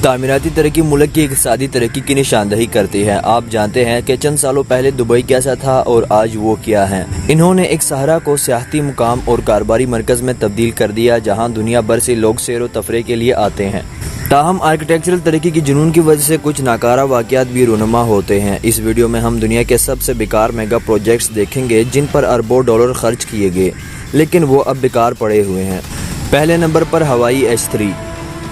تعمیراتی ترقی ملک کی اقتصادی ترقی کی نشاندہی کرتی ہے۔ آپ جانتے ہیں کہ چند سالوں پہلے دبئی کیسا تھا اور آج وہ کیا ہے۔ انہوں نے ایک صحرا کو سیاحتی مقام اور کاروباری مرکز میں تبدیل کر دیا جہاں دنیا بھر سے لوگ سیر و تفریح کے لیے آتے ہیں۔ تاہم آرکیٹیکچرل ترقی کی جنون کی وجہ سے کچھ ناکارہ واقعات بھی رونما ہوتے ہیں۔ اس ویڈیو میں ہم دنیا کے سب سے بیکار میگا پروجیکٹس دیکھیں گے جن پر اربوں ڈالر خرچ کیے گئے لیکن وہ اب بیکار پڑے ہوئے ہیں۔ پہلے نمبر پر ہوائی H3۔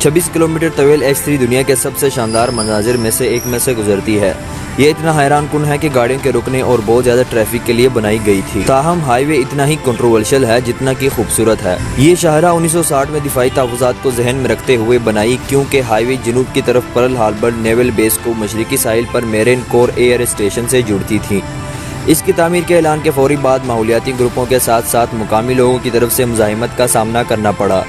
26 کلومیٹر طویل H3 دنیا کے سب سے شاندار مناظر میں سے ایک میں سے گزرتی ہے۔ یہ اتنا حیران کن ہے کہ گاڑیوں کے رکنے اور بہت زیادہ ٹریفک کے لیے بنائی گئی تھی، تاہم ہائی وے اتنا ہی کنٹروورشل ہے جتنا کہ خوبصورت ہے۔ یہ شاہراہ 1960 میں دفاعی تحفظات کو ذہن میں رکھتے ہوئے بنائی کیونکہ ہائی وے جنوب کی طرف پرل ہاربر نیول بیس کو مشرقی ساحل پر میرین کور ایئر اسٹیشن سے جڑتی تھی۔ اس کی تعمیر کے اعلان کے فوری بعد ماحولیاتی گروپوں کے ساتھ ساتھ مقامی لوگوں کی طرف سے مزاحمت کا سامنا کرنا پڑا۔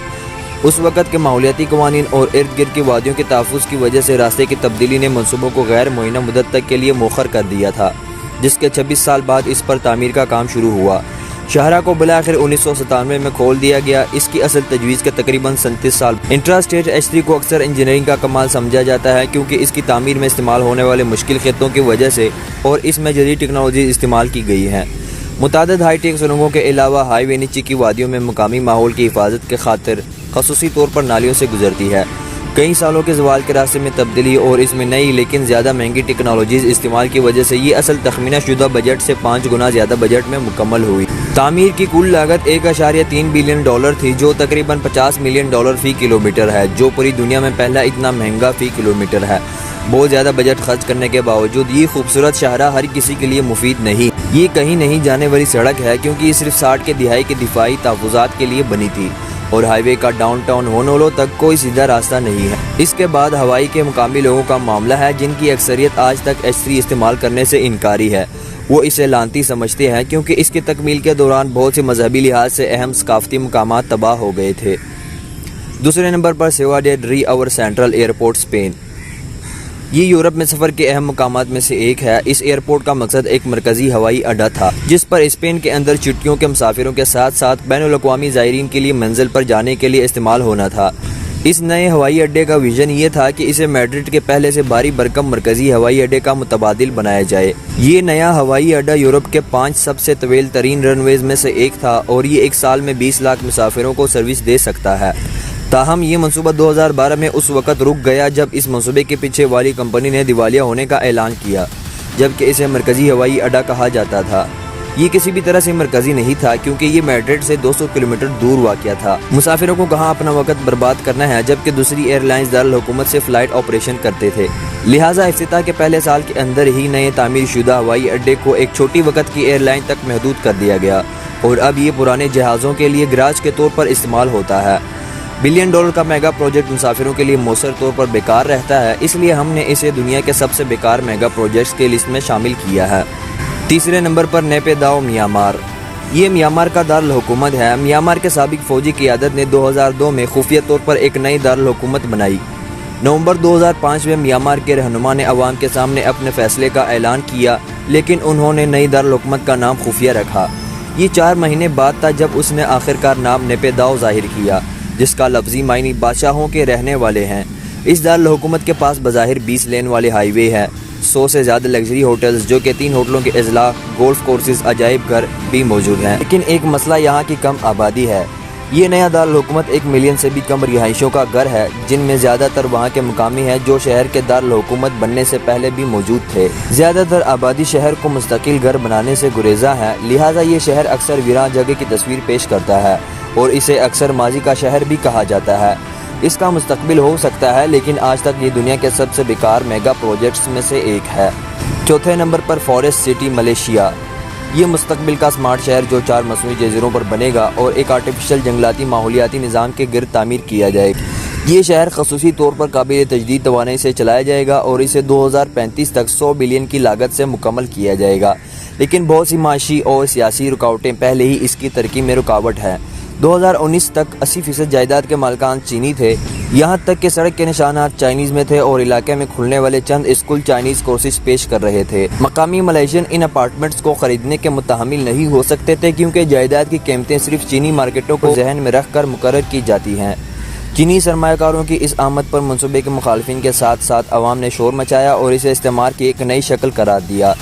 اس وقت کے ماحولیاتی قوانین اور ارد گرد کی وادیوں کے تحفظ کی وجہ سے راستے کی تبدیلی نے منصوبوں کو غیر معینہ مدت تک کے لیے مؤخر کر دیا تھا، جس کے 26 سال بعد اس پر تعمیر کا کام شروع ہوا۔ شاہراہ کو بالآخر 1997 میں کھول دیا گیا۔ اس کی اصل تجویز کے تقریباً 37 سال انٹرا اسٹیٹ H3 کو اکثر انجینئرنگ کا کمال سمجھا جاتا ہے کیونکہ اس کی تعمیر میں استعمال ہونے والے مشکل خطوں کی وجہ سے اور اس میں جدید ٹیکنالوجی استعمال کی گئی ہے۔ متعدد ہائی ٹیک سرنگوں کے علاوہ ہائی وے نیچے کی وادیوں میں مقامی ماحول کی حفاظت کے خاطر خصوصی طور پر نالیوں سے گزرتی ہے۔ کئی سالوں کے زوال کے راستے میں تبدیلی اور اس میں نئی لیکن زیادہ مہنگی ٹیکنالوجیز استعمال کی وجہ سے یہ اصل تخمینہ شدہ بجٹ سے 5 گنا زیادہ بجٹ میں مکمل ہوئی۔ تعمیر کی کل لاگت 1.3 بلین ڈالر تھی جو تقریباً 50 ملین ڈالر فی کلومیٹر ہے، جو پوری دنیا میں پہلا اتنا مہنگا فی کلومیٹر ہے۔ بہت زیادہ بجٹ خرچ کرنے کے باوجود یہ خوبصورت شاہراہ ہر کسی کے لیے مفید نہیں۔ یہ کہیں نہیں جانے والی سڑک ہے کیونکہ یہ صرف 60 کے دہائی کے دفاعی تحفظات کے لیے بنی تھی اور ہائی وے کا ڈاؤن ٹاؤن ہونولو تک کوئی سیدھا راستہ نہیں ہے۔ اس کے بعد ہوائی کے مقامی لوگوں کا معاملہ ہے جن کی اکثریت آج تک H3 استعمال کرنے سے انکاری ہے۔ وہ اسے لعنتی سمجھتے ہیں کیونکہ اس کی تکمیل کے دوران بہت سے مذہبی لحاظ سے اہم ثقافتی مقامات تباہ ہو گئے تھے۔ دوسرے نمبر پر سیوا ڈے ری اور سینٹرل ایئرپورٹ اسپین۔ یہ یورپ میں سفر کے اہم مقامات میں سے ایک ہے۔ اس ایئرپورٹ کا مقصد ایک مرکزی ہوائی اڈا تھا جس پر اسپین کے اندر چھٹیوں کے مسافروں کے ساتھ ساتھ بین الاقوامی زائرین کے لیے منزل پر جانے کے لیے استعمال ہونا تھا۔ اس نئے ہوائی اڈے کا ویژن یہ تھا کہ اسے میڈرڈ کے پہلے سے بھاری بھرکم مرکزی ہوائی اڈے کا متبادل بنایا جائے۔ یہ نیا ہوائی اڈا یورپ کے 5 سب سے طویل ترین رن ویز میں سے ایک تھا اور یہ ایک سال میں 20 لاکھ مسافروں کو سروس دے سکتا ہے۔ تاہم یہ منصوبہ 2012 میں اس وقت رک گیا جب اس منصوبے کے پیچھے والی کمپنی نے دیوالیہ ہونے کا اعلان کیا، جبکہ اسے مرکزی ہوائی اڈا کہا جاتا تھا۔ یہ کسی بھی طرح سے مرکزی نہیں تھا کیونکہ یہ میڈرڈ سے 200 کلومیٹر دور واقع تھا۔ مسافروں کو کہاں اپنا وقت برباد کرنا ہے جبکہ دوسری ایئر لائنز دارالحکومت سے فلائٹ آپریشن کرتے تھے، لہٰذا افتتاح کے پہلے سال کے اندر ہی نئے تعمیر شدہ ہوائی اڈے کو ایک چھوٹی وقت کی ایئر لائن تک محدود کر دیا گیا اور اب یہ پرانے جہازوں کے لیے گراج کے طور پر استعمال ہوتا ہے۔ بلین ڈالر کا میگا پروجیکٹ مسافروں کے لیے مؤثر طور پر بیکار رہتا ہے، اس لیے ہم نے اسے دنیا کے سب سے بیکار میگا پروجیکٹس کے لسٹ میں شامل کیا ہے۔ تیسرے نمبر پر نیپے داؤ میانمار۔ یہ میانمار کا دارالحکومت ہے۔ میانمار کے سابق فوجی قیادت نے 2002 میں خفیہ طور پر ایک نئی دارالحکومت بنائی۔ نومبر 2005 میں میانمار کے رہنما نے عوام کے سامنے اپنے فیصلے کا اعلان کیا لیکن انہوں نے نئی دارالحکومت کا نام خفیہ رکھا۔ یہ 4 مہینے بعد تھا جب اس نے آخرکار نام نیپے داؤ ظاہر کیا جس کا لفظی معنی بادشاہوں کے رہنے والے ہیں۔ اس دارالحکومت کے پاس بظاہر 20 لین والے ہائی وے ہے، 100 سے زیادہ لگژری ہوٹلز جو کہ 3 ہوٹلوں کے اضلاع، گولف کورسز، عجائب گھر بھی موجود ہیں، لیکن ایک مسئلہ یہاں کی کم آبادی ہے۔ یہ نیا دارالحکومت 1 ملین سے بھی کم رہائشوں کا گھر ہے جن میں زیادہ تر وہاں کے مقامی ہیں جو شہر کے دارالحکومت بننے سے پہلے بھی موجود تھے۔ زیادہ تر آبادی شہر کو مستقل گھر بنانے سے گریزاں ہے، لہٰذا یہ شہر اکثر ویران جگہ کی تصویر پیش کرتا ہے اور اسے اکثر ماضی کا شہر بھی کہا جاتا ہے۔ اس کا مستقبل ہو سکتا ہے لیکن آج تک یہ دنیا کے سب سے بیکار میگا پروجیکٹس میں سے ایک ہے۔ چوتھے نمبر پر فارسٹ سٹی ملیشیا۔ یہ مستقبل کا سمارٹ شہر جو 4 مصنوعی جزیروں پر بنے گا اور ایک آرٹیفیشل جنگلاتی ماحولیاتی نظام کے گرد تعمیر کیا جائے گا۔ یہ شہر خصوصی طور پر قابل تجدید توانائی سے چلایا جائے گا اور اسے 2035 تک 100 بلین کی لاگت سے مکمل کیا جائے گا، لیکن بہت سی معاشی اور سیاسی رکاوٹیں پہلے ہی اس کی ترقی میں رکاوٹ ہیں۔ 2019 تک 80% جائیداد کے مالکان چینی تھے، یہاں تک کہ سڑک کے نشانات چائنیز میں تھے اور علاقے میں کھلنے والے چند اسکول چائنیز کورسز پیش کر رہے تھے۔ مقامی ملیشین ان اپارٹمنٹس کو خریدنے کے متحمل نہیں ہو سکتے تھے کیونکہ جائیداد کی قیمتیں صرف چینی مارکیٹوں کو ذہن میں رکھ کر مقرر کی جاتی ہیں۔ چینی سرمایہ کاروں کی اس آمد پر منصوبے کے مخالفین کے ساتھ ساتھ عوام نے شور مچایا اور اسے استعمار کی ایک نئی شکل قرار دیا۔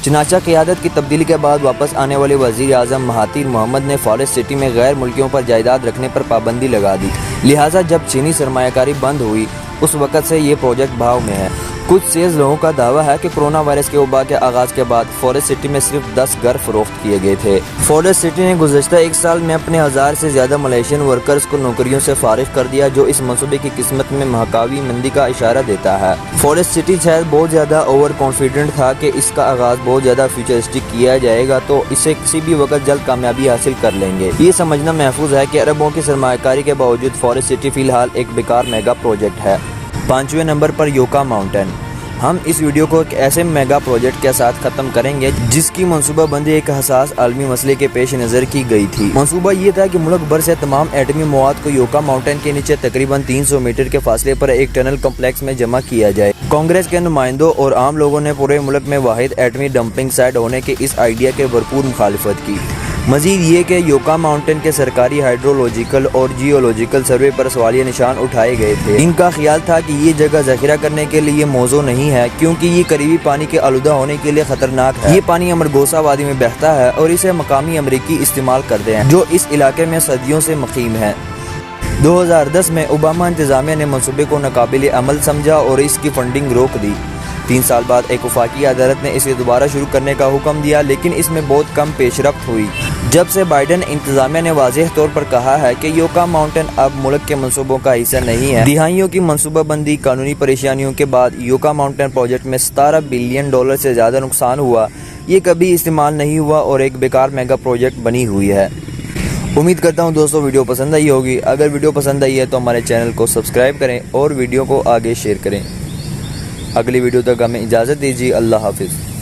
چنانچہ قیادت کی تبدیلی کے بعد واپس آنے والے وزیر اعظم مہاتیر محمد نے فارسٹ سٹی میں غیر ملکیوں پر جائیداد رکھنے پر پابندی لگا دی، لہٰذا جب چینی سرمایہ کاری بند ہوئی اس وقت سے یہ پروجیکٹ بھاؤ میں ہے۔ کچھ سیز لوگوں کا دعویٰ ہے کہ کرونا وائرس کے وبا کے آغاز کے بعد فارسٹ سٹی میں صرف 10 گھر فروخت کیے گئے تھے۔ فارسٹ سٹی نے گزشتہ ایک سال میں اپنے 1000 سے زیادہ ملیشین ورکرز کو نوکریوں سے فارغ کر دیا، جو اس منصوبے کی قسمت میں محکاوی مندی کا اشارہ دیتا ہے۔ فارسٹ سٹی شاید بہت زیادہ اوور کانفیڈنٹ تھا کہ اس کا آغاز بہت زیادہ فیوچرسٹک کیا جائے گا تو اسے کسی بھی وقت جلد کامیابی حاصل کر لیں گے۔ یہ سمجھنا محفوظ ہے کہ اربوں کی سرمایہ کاری کے باوجود فارسٹ سٹی فی الحال ایک بیکار میگا پروجیکٹ ہے۔ 5ویں نمبر پر یوکا ماؤنٹین۔ ہم اس ویڈیو کو ایک ایسے میگا پروجیکٹ کے ساتھ ختم کریں گے جس کی منصوبہ بندی ایک حساس عالمی مسئلے کے پیش نظر کی گئی تھی۔ منصوبہ یہ تھا کہ ملک بھر سے تمام ایٹمی مواد کو یوکا ماؤنٹین کے نیچے تقریباً 300 میٹر کے فاصلے پر ایک ٹنل کمپلیکس میں جمع کیا جائے۔ کانگریس کے نمائندوں اور عام لوگوں نے پورے ملک میں واحد ایٹمی ڈمپنگ سائٹ ہونے کے اس آئیڈیا کے بھرپور مخالفت کی۔ مزید یہ کہ یوکا ماؤنٹین کے سرکاری ہائیڈرولوجیکل اور جیولوجیکل سروے پر سوالیہ نشان اٹھائے گئے تھے۔ ان کا خیال تھا کہ یہ جگہ ذخیرہ کرنے کے لیے موزوں نہیں ہے کیونکہ یہ قریبی پانی کے آلودہ ہونے کے لیے خطرناک ہے۔ یہ پانی امرگوسا وادی میں بہتا ہے اور اسے مقامی امریکی استعمال کرتے ہیں جو اس علاقے میں صدیوں سے مقیم ہے۔ 2010 میں اوباما انتظامیہ نے منصوبے کو ناقابل عمل سمجھا اور اس کی فنڈنگ روک دی۔ 3 سال بعد ایک وفاقی عدالت نے اسے دوبارہ شروع کرنے کا حکم دیا لیکن اس میں بہت کم پیش رفت ہوئی۔ جب سے بائیڈن انتظامیہ نے واضح طور پر کہا ہے کہ یوکا ماؤنٹین اب ملک کے منصوبوں کا حصہ نہیں ہے۔ دہائیوں کی منصوبہ بندی، قانونی پریشانیوں کے بعد یوکا ماؤنٹین پروجیکٹ میں $17 بلین سے زیادہ نقصان ہوا۔ یہ کبھی استعمال نہیں ہوا اور ایک بیکار میگا پروجیکٹ بنی ہوئی ہے۔ امید کرتا ہوں دوستو ویڈیو پسند آئی ہوگی۔ اگر ویڈیو پسند آئی ہے تو ہمارے چینل کو سبسکرائب کریں اور ویڈیو کو آگے شیئر کریں۔ اگلی ویڈیو تک ہمیں اجازت دیجیے۔ اللہ حافظ۔